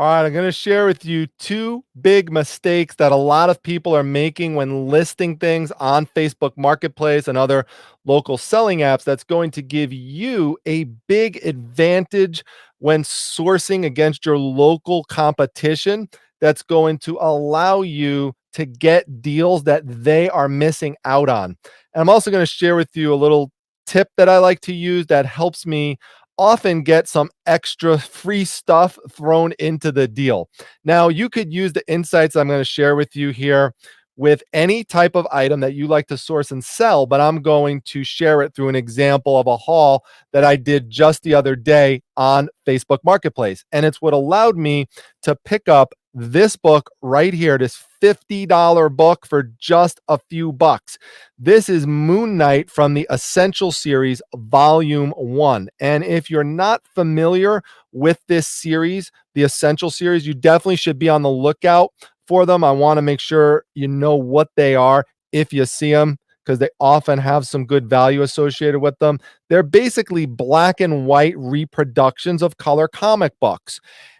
All right, I'm going to share with you two big mistakes that a lot of people are making when listing things on Facebook Marketplace and other local selling apps that's going to give you a big advantage when sourcing against your local competition. That's going to allow you to get deals that they are missing out on. And I'm also going to share with you a little tip that I like to use that helps me often get some extra free stuff thrown into the deal. Now, you could use the insights I'm going to share with you here with any type of item that you like to source and sell, but I'm going to share it through an example of a haul that I did just the other day on Facebook Marketplace. And it's what allowed me to pick up this book right here, this $50 book for just a few bucks. This is Moon Knight from the Essential Series, Volume 1. And if you're not familiar with this series, the Essential Series, you definitely should be on the lookout for them. I want to make sure you know what they are if you see them, because they often have some good value associated with them. They're basically black and white reproductions of color comic books,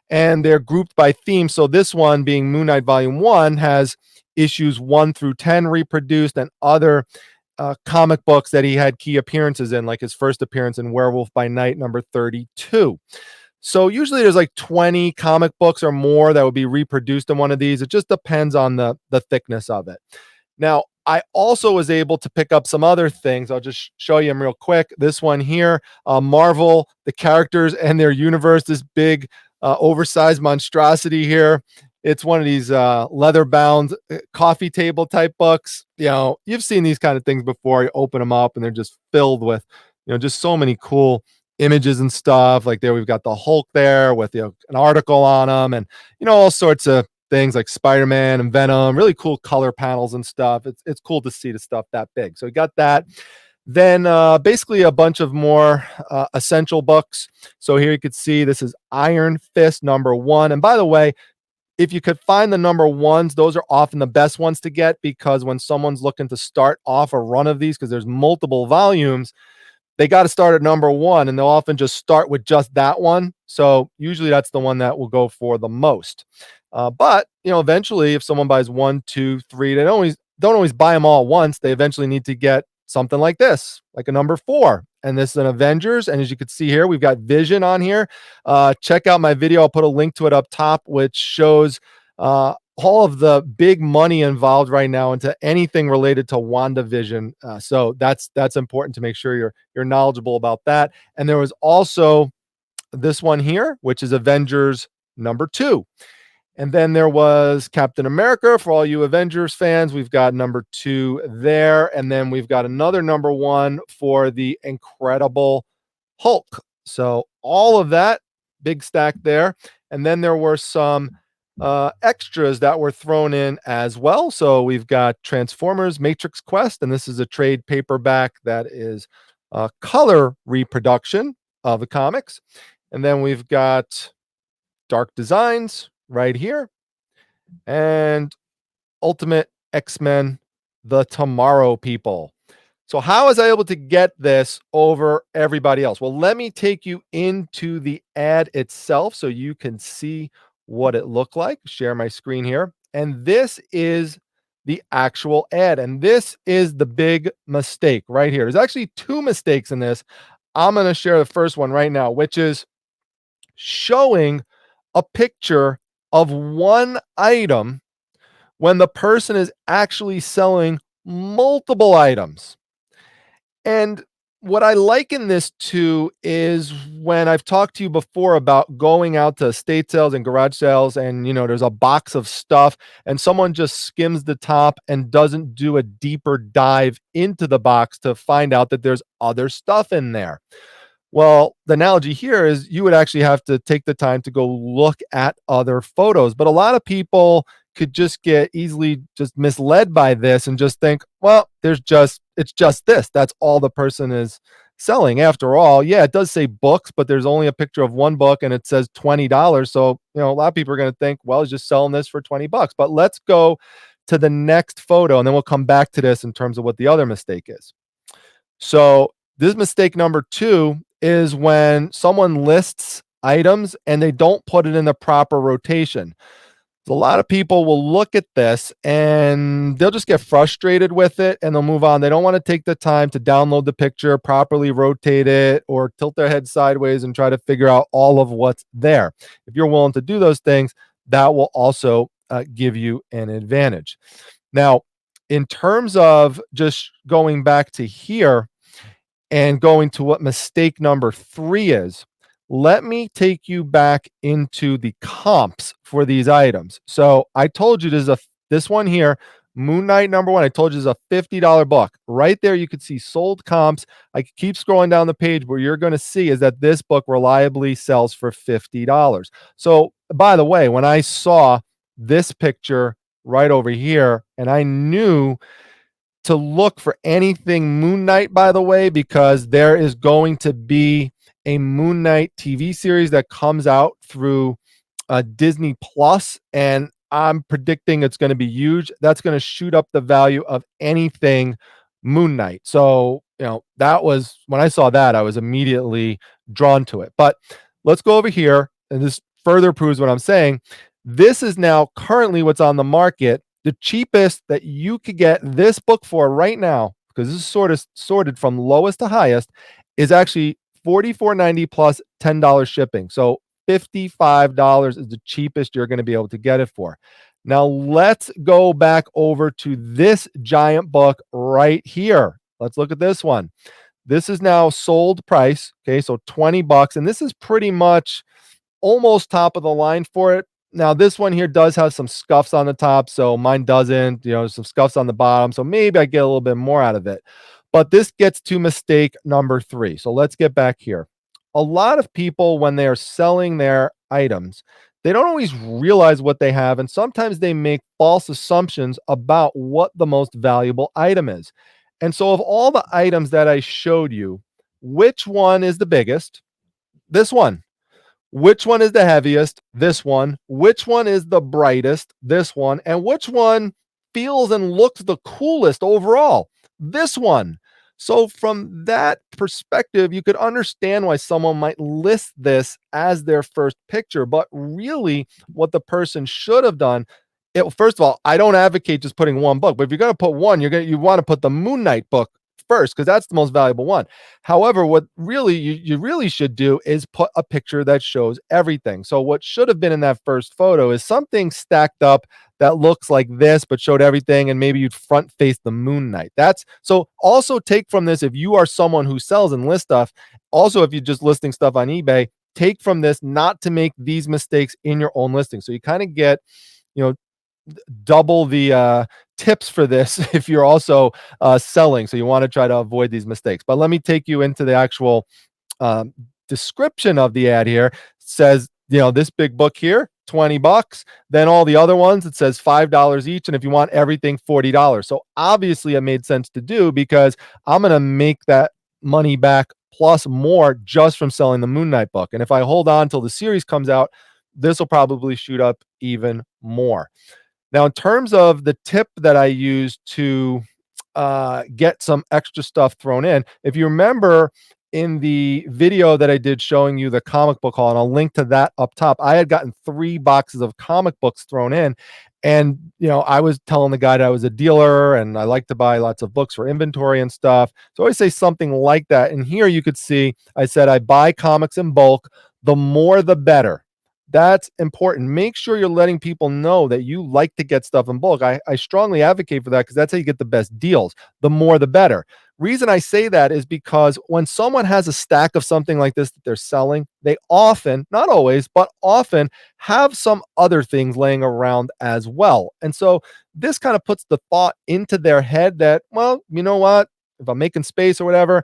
and they're grouped by theme. So this one, being Moon Knight Volume 1, has issues 1 through 10 reproduced, and other comic books that he had key appearances in, like his first appearance in Werewolf by Night number 32. So usually there's like 20 comic books or more that would be reproduced in one of these. It just depends on the thickness of it. Now, I also was able to pick up some other things. I'll just show you them real quick. This one here, Marvel, the characters and their universe, this big oversized monstrosity here. It's one of these leather-bound coffee table type books. You know, you've seen these kind of things before. You open them up and they're just filled with, just so many cool images and stuff. Like there, we've got the Hulk there with an article on them, and all sorts of things like Spider-Man and Venom. Really cool color panels and stuff. It's cool to see the stuff that big. So we got that. Then basically a bunch of more essential books. So here you could see this is Iron Fist number 1. And by the way, if you could find the number 1s, those are often the best ones to get, because when someone's looking to start off a run of these, because there's multiple volumes, they got to start at number 1, and they'll often just start with just that one. So usually that's the one that will go for the most. But eventually, if someone buys 1, 2, 3, they don't always buy them all at once. They eventually need to get something like this, like a number 4. And this is an Avengers. And as you can see here, we've got Vision on here. Check out my video. I'll put a link to it up top, which shows all of the big money involved right now into anything related to WandaVision. So that's important to make sure you're knowledgeable about that. And there was also this one here, which is Avengers number 2. And then there was Captain America. For all you Avengers fans, we've got number 2 there. And then we've got another number 1 for the Incredible Hulk. So all of that, big stack there. And then there were some extras that were thrown in as well. So we've got Transformers Matrix Quest, and this is a trade paperback that is a color reproduction of the comics. And then we've got Dark Designs right here, and Ultimate X-Men, The Tomorrow People. So how was I able to get this over everybody else? Well, let me take you into the ad itself so you can see what it looked like. Share my screen here. And this is the actual ad. And this is the big mistake right here. There's actually 2 mistakes in this. I'm going to share the first one right now, which is showing a picture of one item when the person is actually selling multiple items. And what I liken this to is when I've talked to you before about going out to estate sales and garage sales, and there's a box of stuff and someone just skims the top and doesn't do a deeper dive into the box to find out that there's other stuff in there. Well, the analogy here is you would actually have to take the time to go look at other photos. But a lot of people could just get easily just misled by this and just think, well, it's just this. That's all the person is selling. After all, yeah, it does say books, but there's only a picture of one book and it says $20. So, a lot of people are going to think, well, he's just selling this for $20. But let's go to the next photo, and then we'll come back to this in terms of what the other mistake is. So this mistake number 2 is when someone lists items and they don't put it in the proper rotation. So a lot of people will look at this and they'll just get frustrated with it and they'll move on. They don't want to take the time to download the picture, properly rotate it, or tilt their head sideways and try to figure out all of what's there. If you're willing to do those things, that will also give you an advantage. Now, in terms of just going back to here, and going to what mistake number 3 is, let me take you back into the comps for these items. So I told you this one here, Moon Knight number 1, I told you is a $50 book. Right there, you could see sold comps. I could keep scrolling down the page. Where you're going to see is that this book reliably sells for $50. So by the way, when I saw this picture right over here, and I knew to look for anything Moon Knight, by the way, because there is going to be a Moon Knight TV series that comes out through Disney Plus, and I'm predicting it's going to be huge. That's going to shoot up the value of anything Moon Knight. So, that was when I saw that, I was immediately drawn to it. But let's go over here, and this further proves what I'm saying. This is now currently what's on the market. The cheapest that you could get this book for right now, because this is sort of sorted from lowest to highest, is actually $44.90 plus $10 shipping. So $55 is the cheapest you're going to be able to get it for. Now let's go back over to this giant book right here. Let's look at this one. This is now sold price. Okay, so $20, and this is pretty much almost top of the line for it. Now, this one here does have some scuffs on the top, so mine doesn't, some scuffs on the bottom, so maybe I get a little bit more out of it. But this gets to mistake number 3. So let's get back here. A lot of people, when they are selling their items, they don't always realize what they have, and sometimes they make false assumptions about what the most valuable item is. And so of all the items that I showed you, which one is the biggest? This one. Which one is the heaviest? This one. Which one is the brightest? This one. And which one feels and looks the coolest overall? This one. So from that perspective, you could understand why someone might list this as their first picture, but really what the person should have done. First of all, I don't advocate just putting one book, but if you're going to put one, you want to put the Moon Knight book first, because that's the most valuable one. However, what really you really should do is put a picture that shows everything. So what should have been in that first photo is something stacked up that looks like this, but showed everything, and maybe you'd front face the Moon Knight. That's so also take from this, if you are someone who sells and lists stuff, also if you're just listing stuff on eBay, take from this not to make these mistakes in your own listing. So you kind of get, double the tips for this if you're also selling. So you want to try to avoid these mistakes. But let me take you into the actual description of the ad here. It says, this big book here, $20. Then all the other ones, it says $5 each. And if you want everything, $40. So obviously it made sense to do, because I'm going to make that money back plus more just from selling the Moon Knight book. And if I hold on till the series comes out, this will probably shoot up even more. Now, in terms of the tip that I use to get some extra stuff thrown in, if you remember in the video that I did showing you the comic book haul, and I'll link to that up top, I had gotten 3 boxes of comic books thrown in. And, I was telling the guy that I was a dealer and I like to buy lots of books for inventory and stuff. So I always say something like that. And here you could see, I said, I buy comics in bulk. The more, the better. That's important. Make sure you're letting people know that you like to get stuff in bulk. I strongly advocate for that, because that's how you get the best deals. The more, the better. Reason I say that is because when someone has a stack of something like this that they're selling, they often, not always, but often have some other things laying around as well. And so this kind of puts the thought into their head that, well, you know what? If I'm making space or whatever,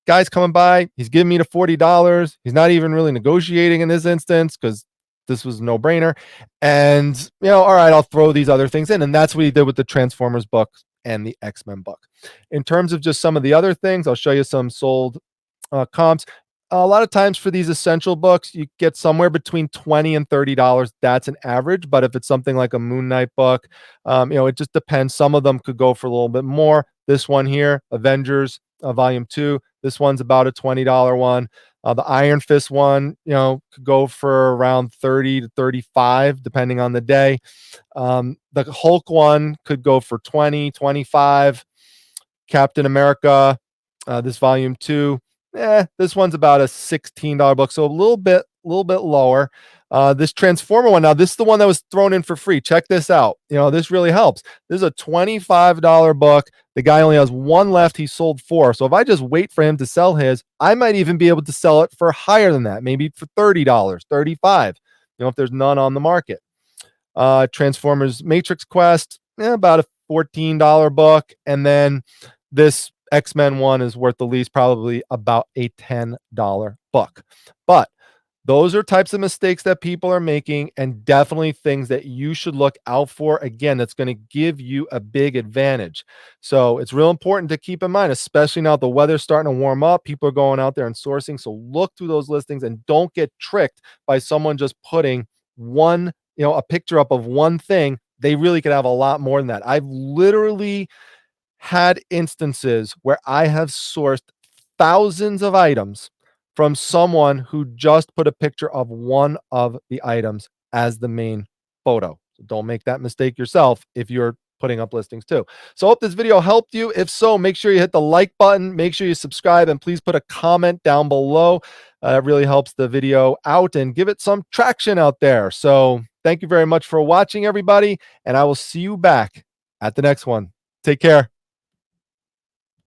guy's coming by, he's giving me the $40. He's not even really negotiating in this instance, because this was a no-brainer. And, all right, I'll throw these other things in. And that's what he did with the Transformers book and the X-Men book. In terms of just some of the other things, I'll show you some sold comps. A lot of times for these essential books, you get somewhere between $20 and $30. That's an average. But if it's something like a Moon Knight book, it just depends. Some of them could go for a little bit more. This one here, Avengers Volume 2, This one's about a $20 one. The Iron Fist one, could go for around 30 to 35, depending on the day. The Hulk one could go for 20, 25. Captain America, this volume 2, this one's about a $16 book, so a little bit lower. This Transformer one, now this is the one that was thrown in for free. Check this out. This really helps. This is a $25 book. The guy only has one left. He sold 4. So if I just wait for him to sell his, I might even be able to sell it for higher than that, maybe for $30, 35, if there's none on the market. Transformers Matrix Quest, about a $14 book. And then this X-Men one is worth the least, probably about a $10 book. But those are types of mistakes that people are making, and definitely things that you should look out for. Again, that's going to give you a big advantage. So it's real important to keep in mind, especially now the weather's starting to warm up. People are going out there and sourcing. So look through those listings and don't get tricked by someone just putting a picture up of one thing. They really could have a lot more than that. I've literally had instances where I have sourced thousands of items from someone who just put a picture of one of the items as the main photo. So don't make that mistake yourself if you're putting up listings too. So I hope this video helped you. If so, make sure you hit the like button, make sure you subscribe, and please put a comment down below. It really helps the video out and give it some traction out there. So thank you very much for watching, everybody, and I will see you back at the next one. Take care.